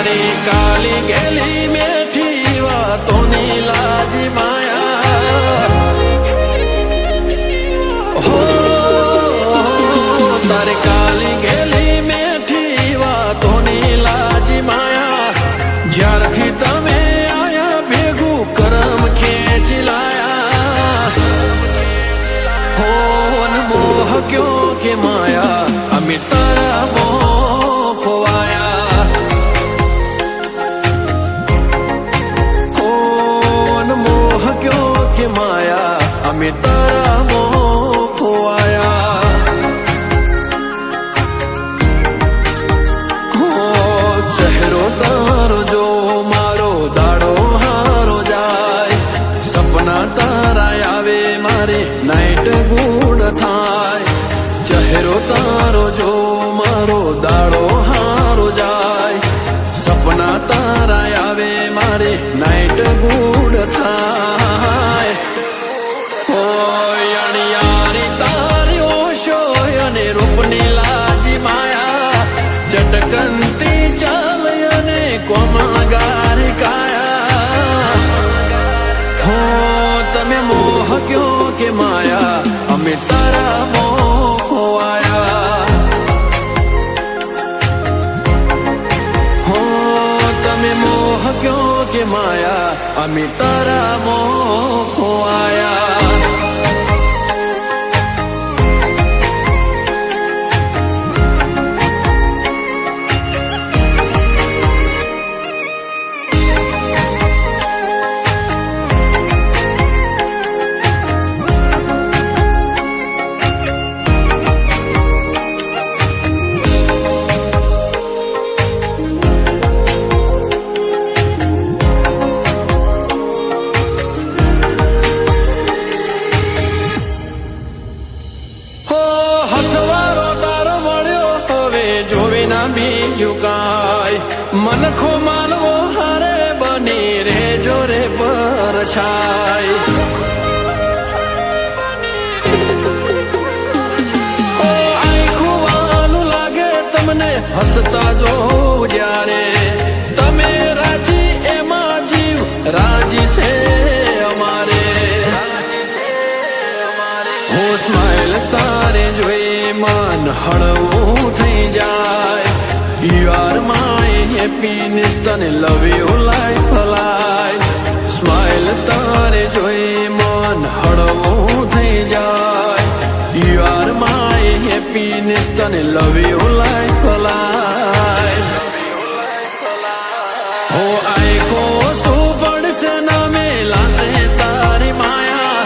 તારી કાલી ગેલી મેઠી વાતોની લાજી માયા હો તારી કાલી ગેલી મેઠી વાતોની લાજી માયા જ્યારથી તમે આયા ભેગું કરમ ખેંચી લાયા હો અનમોહ ક્યો કે માયા અમે તારા મોહ ખોવાયા હો અનમોહ ક્યો કે માયા અમે તારા મોહ ખોવાયા હો ચહેરો તારો જો મારો દાડો હારો જાય સપના તારા આવે મારે નાઈટ ગુડ થાય ચહેરો તારો જો મારો દાડો હારો જાય સપના તારા આવે મારે નાઈટ ગુડ થાય ઓય અણિયારી તારી ઓશો અને રૂપની લાજી માયા ચટકનતી ચાલ અને કોમળ ગારી કાયા હો તમે મોહ ક્યો કે માયા અમે તારા મોહ ખોવાયા હો તમે મોહ ક્યો કે માયા અમે તારા મોહ ખોવાયા બીજું કાય મનખો માનવો હારે બની રે જોરે પરછાય ઓ આખું વાલું લાગે તમને હસતા જો જ્યારે તમે રાજી એમાં જીવ રાજી છે અમારે હું સ્માઈલ તારે જોઈ મન હળવું થઈ જાય You are my happiness તને love you life alive Smile તારે જોઈ મન હળવું થઈ જાય You are my happiness તને love you life alive હો આખો શું પડશે ના મેલાશે તારી માયા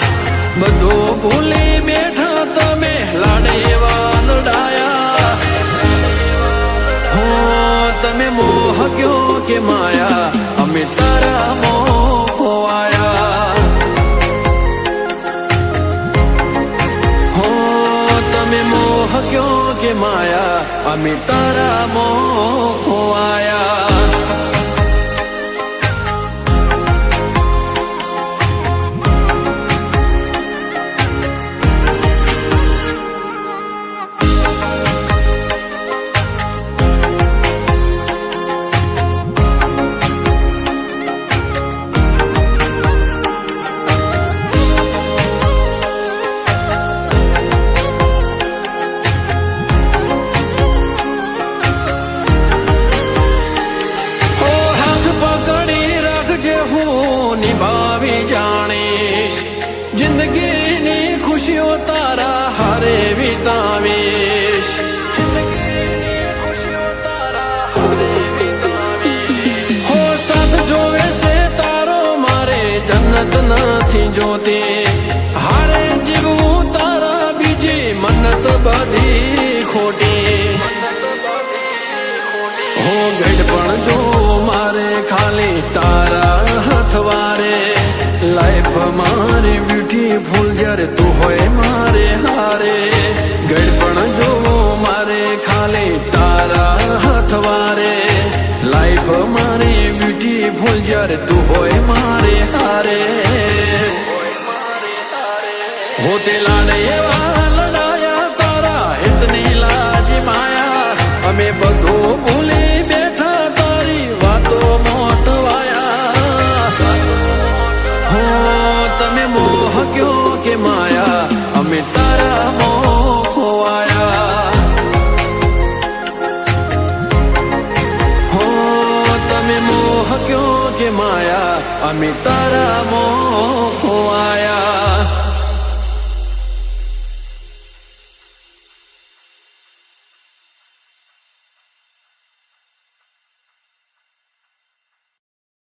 બધું ભૂલી બેઠા તમે લાડે એવા લડાયા તમે મોહ ક્યો કે માયા અમે તારા મોહ ખોવાયા હો તમે મોહ ક્યો કે માયા અમે તારા મોહ ખોવાયા નિભાવી જાણીશ જિંદગીની ખુશીઓ તારા હારે વિતાવીશ હો સાથ જોવે છે તારો મારે જન્નત નથી જોતી હારે જીવવું તારા બીજી મન્નત બધી ખોટી હો ગઢ પણ જો મારે ખાલી તારા હથવારે લાઈફ મારી બ્યુટીફુલ જ્યારે તું હોય મારે હારે ગઢ પણ જો મારે ખાલી તારા હથવારે લાઈફ મારી બ્યુટીફુલ જ્યારે તું હોય મારે હારે હોતે લાડ એવા લડાયા તારા હિતની લાજી માયા અમે બધું ભૂલી બેઠા તારી વાત તમે મોહ કયો કે માયા અમે તારા મોહ ખોવાયા હો તમે મોહ કયો કે માયા અમે તારા મોહ ખોવાયા